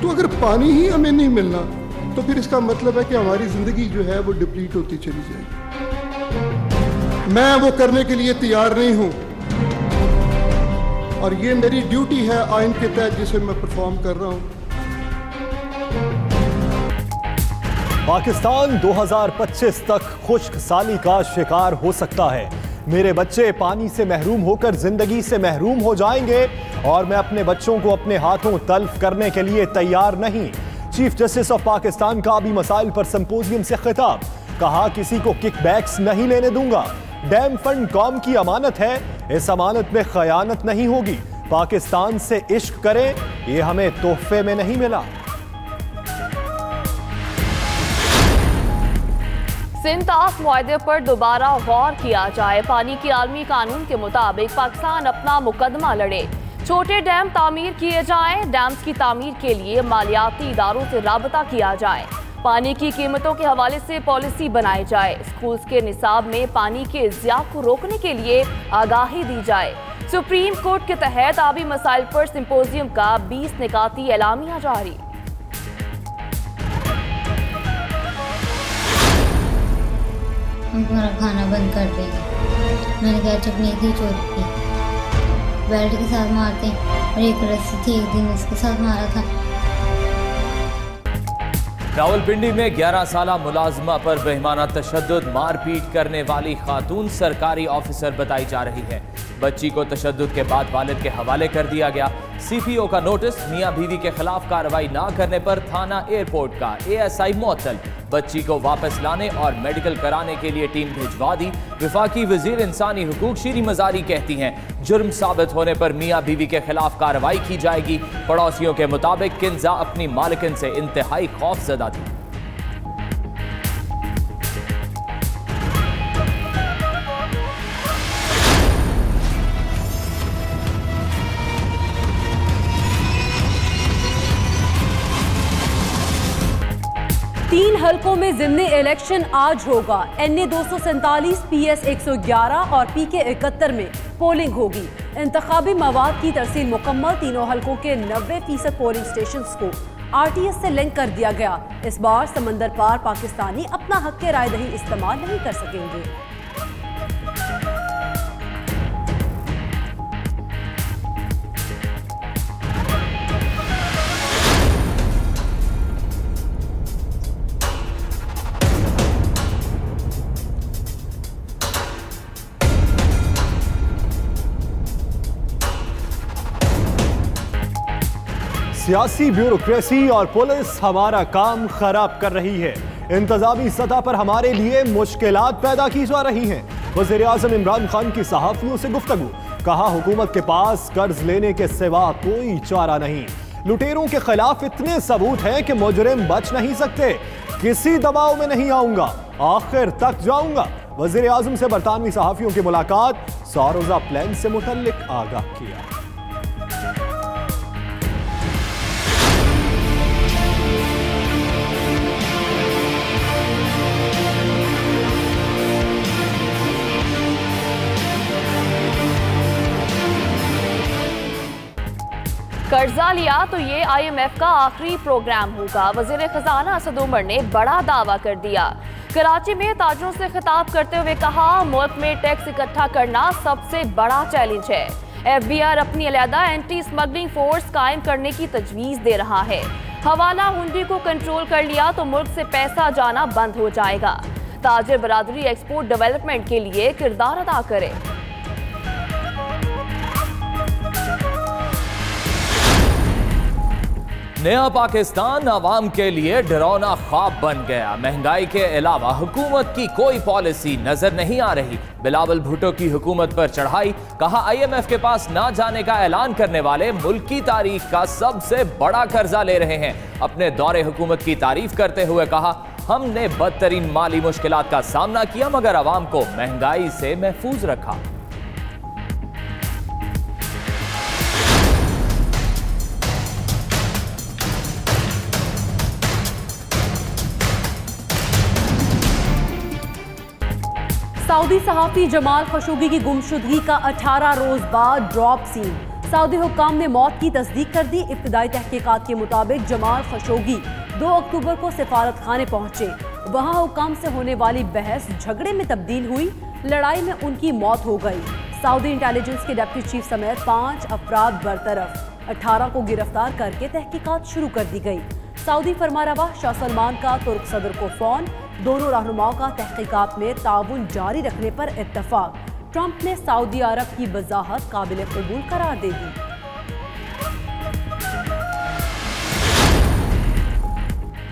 तो अगर पानी ही हमें नहीं मिलना तो फिर इसका मतलब है कि हमारी ज़िंदगी जो है वो डिप्लीट होती चली जाएगी। मैं वो करने के लिए तैयार नहीं हूँ और ये मेरी ड्यूटी है आइन के तहत जिसे मैं परफॉर्म कर रहा हूँ। पाकिस्तान 2025 तक खुश्क साली का शिकार हो सकता है। मेरे बच्चे पानी से महरूम होकर जिंदगी से महरूम हो जाएंगे और मैं अपने बच्चों को अपने हाथों तल्फ करने के लिए तैयार नहीं। चीफ जस्टिस ऑफ पाकिस्तान का आबी मसाइल पर सिंपोजियम से खिताब, कहा किसी को किकबैक्स नहीं लेने दूंगा। डैम फंड कौम की अमानत है, इस अमानत में खयानत नहीं होगी। पाकिस्तान से इश्क करें, ये हमें तोहफे में नहीं मिला। सिंतास मुआहदे पर दोबारा गौर किया जाए। पानी के आलमी कानून के मुताबिक पाकिस्तान अपना मुकदमा लड़े। छोटे डैम तामीर किए जाएं। डैम्स की तामीर के लिए मालियाती इदारों से राबता किया जाए। पानी की कीमतों के हवाले से पॉलिसी बनाई जाए। स्कूल्स के निसाब में पानी के ज़िया को रोकने के लिए आगाही दी जाए। सुप्रीम कोर्ट के तहत आबी मसाइल पर सिंपोजियम का 20 निकाती एलामिया जारी। हम तुम्हारा खाना बंद कर देंगे। मैंने कहा चटनी थी चोरी की, बेल्ट के साथ मारते और एक रस्सी थी, एक दिन इसके साथ मारा था। रावलपिंडी में 11 साला मुलाजमा पर बेईमाना तशद्दुद मारपीट करने वाली खातून सरकारी ऑफिसर बताई जा रही है। बच्ची को तशद्दुद के बाद वालिद के हवाले कर दिया गया। सीपीओ का नोटिस, मियां बीवी के खिलाफ कार्रवाई ना करने पर थाना एयरपोर्ट का एएसआई मुअत्तल। बच्ची को वापस लाने और मेडिकल कराने के लिए टीम भिजवा दी। विफाकी वजीर इंसानी हुकूक शीरी मजारी कहती हैं जुर्म साबित होने पर मियां बीवी के खिलाफ कार्रवाई की जाएगी। पड़ोसियों के मुताबिक किंजा अपनी मालिकिन से इंतहाई खौफजदा थी। तीन हलकों में ज़िमनी इलेक्शन आज होगा। NA 247, PS 111 और PK 71 में पोलिंग होगी। इंतखाबी मवाद की तरसील मुकम्मल। तीनों हलकों के 90% पोलिंग स्टेशंस को RTS से लिंक कर दिया गया। इस बार समंदर पार पाकिस्तानी अपना हक के राय दही इस्तेमाल नहीं कर सकेंगे। सियासी ब्यूरोक्रेसी और पुलिस हमारा काम खराब कर रही है। इंतजामी सतह पर हमारे लिए मुश्किलात पैदा की जा रही हैं। वज़ीर आज़म इमरान खान की सहाफ़ियों से गुफ्तगू, कहा हुकूमत के पास कर्ज लेने के सिवा कोई चारा नहीं। लुटेरों के खिलाफ इतने सबूत हैं कि मुजरिम बच नहीं सकते। किसी दबाव में नहीं आऊंगा, आखिर तक जाऊंगा। वज़ीर आज़म से बरतानवी सहाफ़ियों की मुलाकात, 100 रोज़ा प्लान से मुतल्लिक आगाह किया। कर्जा लिया तो ये IMF का आखिरी प्रोग्राम होगा। वजीर खजाना असद उमर ने बड़ा दावा कर दिया। कराची में ताजरों से खिताब करते हुए कहा मुल्क में टैक्स इकट्ठा करना सबसे बड़ा चैलेंज है। FBR अपनी अलहदा एंटी स्मगलिंग फोर्स कायम करने की तजवीज दे रहा है। हवाला हुंडी को कंट्रोल कर लिया तो मुल्क से पैसा जाना बंद हो जाएगा। ताजिर बरादरी एक्सपोर्ट डेवलपमेंट के लिए किरदार अदा करे। नया पाकिस्तान आवाम के लिए डरावना ख्वाब बन गया। महंगाई के अलावा हुकूमत की कोई पॉलिसी नजर नहीं आ रही। बिलावल भुट्टो की हुकूमत पर चढ़ाई, कहा IMF के पास ना जाने का ऐलान करने वाले मुल्क की तारीख का सबसे बड़ा कर्जा ले रहे हैं। अपने दौरे हुकूमत की तारीफ करते हुए कहा हमने बदतरीन माली मुश्किलात का सामना किया मगर अवाम को महंगाई से महफूज रखा। सऊदी सहाफ़ी जमाल खशोगी की गुमशुदगी का 18 रोज बाद ड्रॉप सीन। सऊदी हुक्काम ने मौत की तस्दीक कर दी। इब्तिदाई तहकीकात के मुताबिक जमाल खशोगी 2 अक्टूबर को सिफारत खाने पहुंचे। वहां हुक्काम से होने वाली बहस झगड़े में तब्दील हुई। लड़ाई में उनकी मौत हो गई। सऊदी इंटेलिजेंस के डिप्टी चीफ समेत 5 अफराद बरतरफ, 18 को गिरफ्तार करके तहकीकात शुरू कर दी गई। सऊदी फरमारवा शाह सलमान का तुर्क सदर को फोन, दोनों रहनुमाओं का तहकीकात में ताउन जारी रखने पर इत्तफाक। ट्रंप ने सऊदी अरब की वजाहत काबिल कबूल करार दे दी।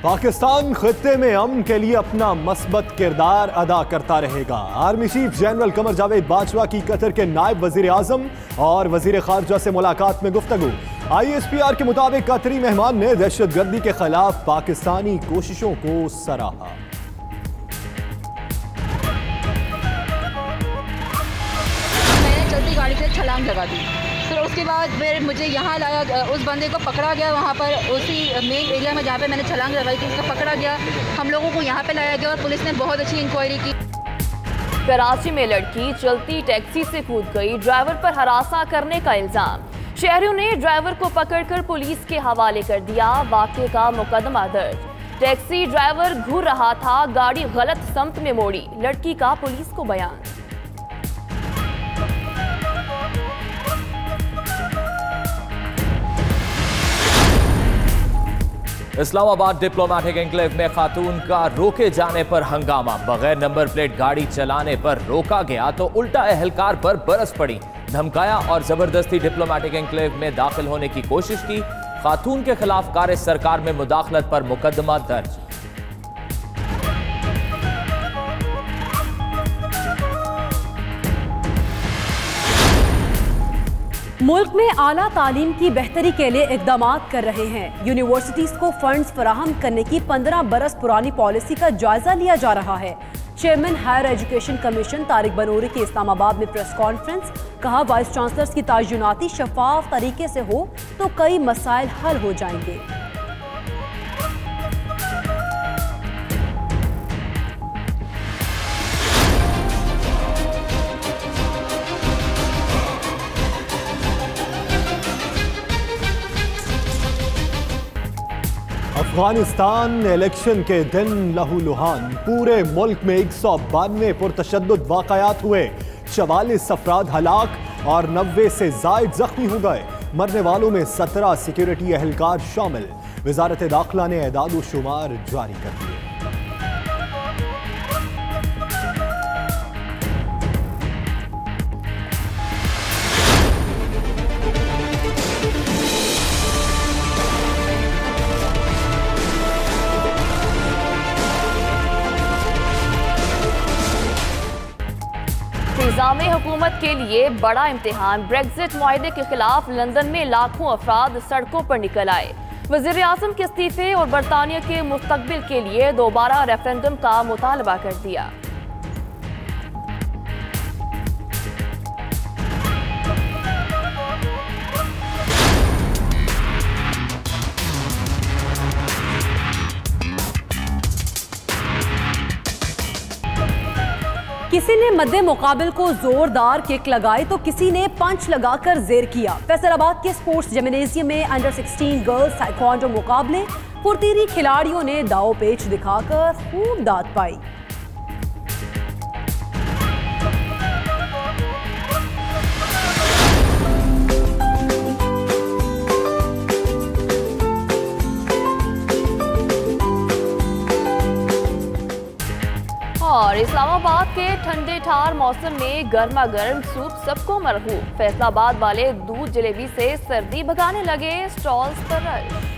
पाकिस्तान खित्ते में अमन के लिए अपना मस्बत किरदार अदा करता रहेगा। Army chief general Qamar Javed Bajwa की कतर के नायब वजीर आजम और वजीर खारजा से मुलाकात में गुफ्तगू। ISPR के मुताबिक कतरी मेहमान ने दहशतगर्दी के खिलाफ पाकिस्तानी कोशिशों को सराहा। मैंने चलती गाड़ी से छलांग लगा दी। फिर उसके बाद फिर मुझे यहाँ लाया, उस बंदे को पकड़ा गया वहाँ पर उसी मेन एरिया में जहाँ पे मैंने छलांग लगाई थी, उसको पकड़ा गया। हम लोगों को यहाँ पे लाया गया और पुलिस ने बहुत अच्छी इंक्वायरी की। कराची में लड़की चलती टैक्सी से कूद गई, ड्राइवर पर हरासा करने का इल्जाम। शहरियों ने ड्राइवर को पकड़कर पुलिस के हवाले कर दिया। वाक़े का मुकदमा दर्ज। टैक्सी ड्राइवर घूर रहा था, गाड़ी गलत समत में मोड़ी। लड़की का पुलिस को बयान। इस्लामाबाद डिप्लोमेटिक एन्क्लेव में खातून का रोके जाने पर हंगामा। बगैर नंबर प्लेट गाड़ी चलाने पर रोका गया तो उल्टा एहलकार पर बरस पड़ी, धमकाया और जबरदस्ती डिप्लोमेटिक एन्क्लेव में दाखिल होने की कोशिश की। खातून के खिलाफ कार सरकार में मुदाखलत पर मुकदमा दर्ज। मुल्क में आला तालीम की बेहतरी के लिए इकदाम कर रहे हैं। यूनिवर्सिटीज को फंड्स फराहम करने की 15 बरस पुरानी पॉलिसी का जायजा लिया जा रहा है। Chairman Higher Education Commission Tariq Banuri की इस्लामाबाद में प्रेस कॉन्फ्रेंस। कहा, वाइस चांसलर्स की तयनाती शफाफ तरीके से हो तो कई मसाइल हल हो जाएंगे। अफगानिस्तान इलेक्शन के दिन लहूलुहान। पूरे मुल्क में 192 पुरतशद्दुद वाक़यात हुए, 44 अफराद हलाक और 90 से ज़ायद जख्मी हो गए। मरने वालों में 17 सिक्योरिटी एहलकार शामिल। वजारत दाखिला ने एदाद व शुमार जारी कर दिए। निज़ामे हुकूमत के लिए बड़ा इम्तिहान। ब्रेक्जिट मुआहदे के खिलाफ लंदन में लाखों अफराद सड़कों पर निकल आए। वज़ीर आज़म के इस्तीफे और बरतानिया के मुस्तकबिल के लिए दोबारा रेफरेंडम का मुतालबा कर दिया। किसी ने मद्दे मुकाबिल को जोरदार किक लगाई तो किसी ने पंच लगाकर जेर किया। फैसलाबाद के स्पोर्ट्स जिम्नेजियम में अंडर 16 गर्ल्स ताइक्वांडो मुकाबले। फुर्तीली खिलाड़ियों ने दाव पेच दिखाकर खूब दाद पाई। और इस्लामाबाद के ठंडे ठार मौसम में गर्मा गर्म सूप सबको मरहूब। फैसलाबाद वाले दूध जलेबी से सर्दी भगाने लगे, स्टॉल्स पर रश।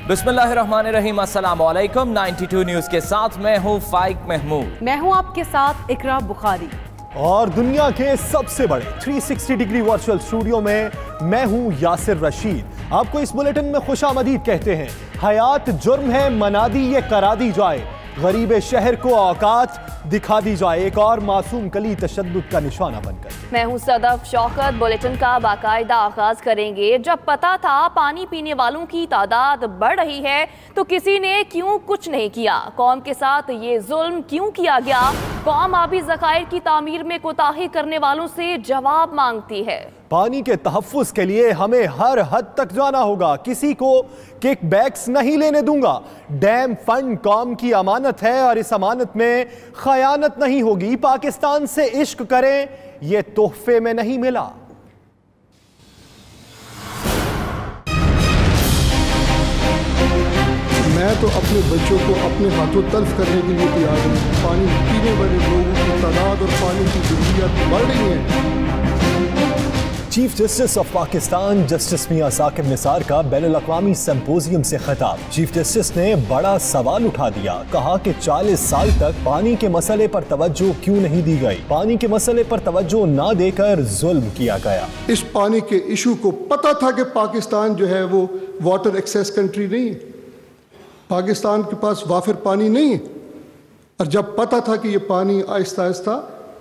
बिस्मिल्लाहिर्रहमानिर्रहीम, अस्सलाम वालेकुम। 92 न्यूज़ के साथ मैं हूँ फाइक महमूद। मैं हूँ आपके साथ इकरा बुखारी। और दुनिया के सबसे बड़े 360 डिग्री वर्चुअल स्टूडियो में मैं हूँ यासिर रशीद। आपको इस बुलेटिन में खुशामदीद कहते हैं। हयात जुर्म है, मना दी ये करा दी जाए। गरीब शहर को औकात दिखा दी जाए एक और मासूम कली तशद्दुद का निशाना बनकर। मैं हूं सदफ शौकत। बुलेटिन का बाकायदा आगाज करेंगे। जब पता था पानी पीने वालों की तादाद बढ़ रही है तो किसी ने क्यों कुछ नहीं किया? कौम के साथ ये जुल्म क्यों किया गया? कौम आबी ज़खायर की तामीर में कोताही करने वालों से जवाब मांगती है। पानी के तहफ़्फ़ुज़ के लिए हमें हर हद तक जाना होगा। किसी को किकबैक्स नहीं लेने दूंगा। डैम फंड कौम की अमानत है और इस अमानत में खयानत नहीं होगी। पाकिस्तान से इश्क करें, ये तोहफे में नहीं मिला। मैं तो अपने बच्चों को अपने हाथों तल्फ करने के लिए तैयार हूँ। पानी पीने वाले लोगों की तादाद और पानी की ज़रूरियात बढ़ रही है। Chief justice of Pakistan justice Mian Saqib Nisar का बैनुल-अक़वामी सिंपोजियम से खिताब। चीफ जस्टिस ने बड़ा सवाल उठा दिया। कहा कि 40 साल तक पानी के मसले पर तवज्जो क्यों नहीं दी गई? पानी के मसले पर तवज्जो ना देकर जुल्म किया गया। इस पानी के इशू को पता था कि पाकिस्तान जो है वो वाटर एक्सेस कंट्री नहीं है। पाकिस्तान के पास वाफिर पानी नहीं है। और जब पता था कि ये पानी आहिस्ता आहिस्ता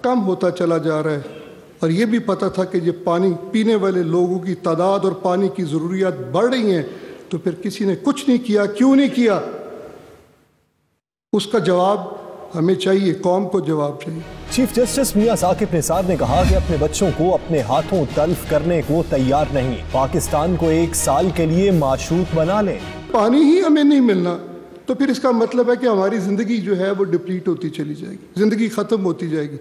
कम होता चला जा रहा है और ये भी पता था कि ये पानी पीने वाले लोगों की तादाद और पानी की ज़रूरियात बढ़ रही हैं, तो फिर किसी ने कुछ नहीं किया। क्यों नहीं किया? उसका जवाब हमें चाहिए, कौम को जवाब चाहिए। चीफ जस्टिस मियां साकिब निसार ने कहा कि अपने बच्चों को अपने हाथों तल्फ करने को तैयार नहीं। पाकिस्तान को 1 साल के लिए माशूक बना लें। पानी ही हमें नहीं मिलना तो फिर इसका मतलब है कि हमारी ज़िंदगी जो है वो डिप्लीट होती चली जाएगी, ज़िंदगी ख़त्म होती जाएगी।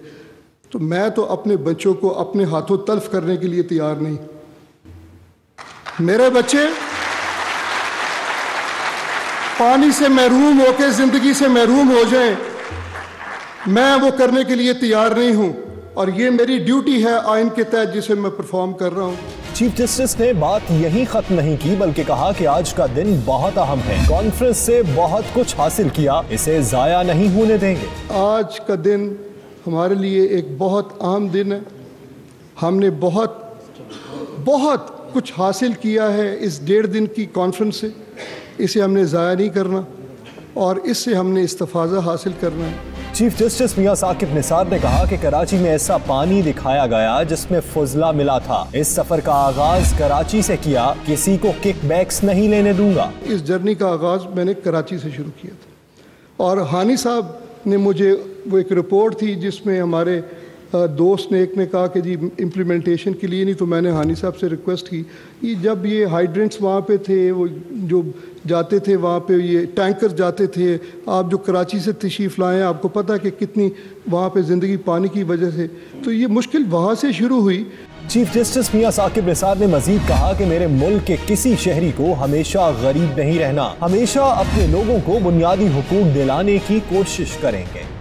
तो मैं तो अपने बच्चों को अपने हाथों तल्फ करने के लिए तैयार नहीं। मेरे बच्चे पानी से महरूम होकर ज़िंदगी से महरूम हो जाएं, मैं वो करने के लिए तैयार नहीं हूं और ये मेरी ड्यूटी है आइन के तहत जिसे मैं परफॉर्म कर रहा हूं। चीफ जस्टिस ने बात यहीं खत्म नहीं की बल्कि कहा कि आज का दिन बहुत अहम है। कॉन्फ्रेंस से बहुत कुछ हासिल किया, इसे जाया नहीं होने देंगे। आज का दिन हमारे लिए एक बहुत अहम दिन है। हमने बहुत कुछ हासिल किया है इस 1.5 दिन की कॉन्फ्रेंस से। इसे हमने ज़ाया नहीं करना और इससे हमने इस्तिफ़ाज़ा हासिल करना है। चीफ जस्टिस मियां साकिब निसार ने कहा कि कराची में ऐसा पानी दिखाया गया जिसमें फुजला मिला था। इस सफ़र का आगाज़ कराची से किया, किसी को किकबैक्स नहीं लेने दूंगा। इस जर्नी का आगाज़ मैंने कराची से शुरू किया था और हानी साहब ने मुझे वो एक रिपोर्ट थी जिसमें हमारे दोस्त ने एक ने कहा कि जी इम्प्लीमेंटेशन के लिए नहीं, तो मैंने हानी साहब से रिक्वेस्ट की कि जब ये हाइड्रेंट्स वहाँ पे थे, वो जो जाते थे वहाँ पे ये टैंकर जाते थे, आप जो कराची से तशरीफ़ लाएँ, आपको पता है कि कितनी वहाँ पे ज़िंदगी पानी की वजह से, तो ये मुश्किल वहाँ से शुरू हुई। चीफ जस्टिस मियां साकिब निसार ने मजीद कहा कि मेरे मुल्क के किसी शहरी को हमेशा गरीब नहीं रहना, हमेशा अपने लोगों को बुनियादी हुकूक दिलाने की कोशिश करेंगे।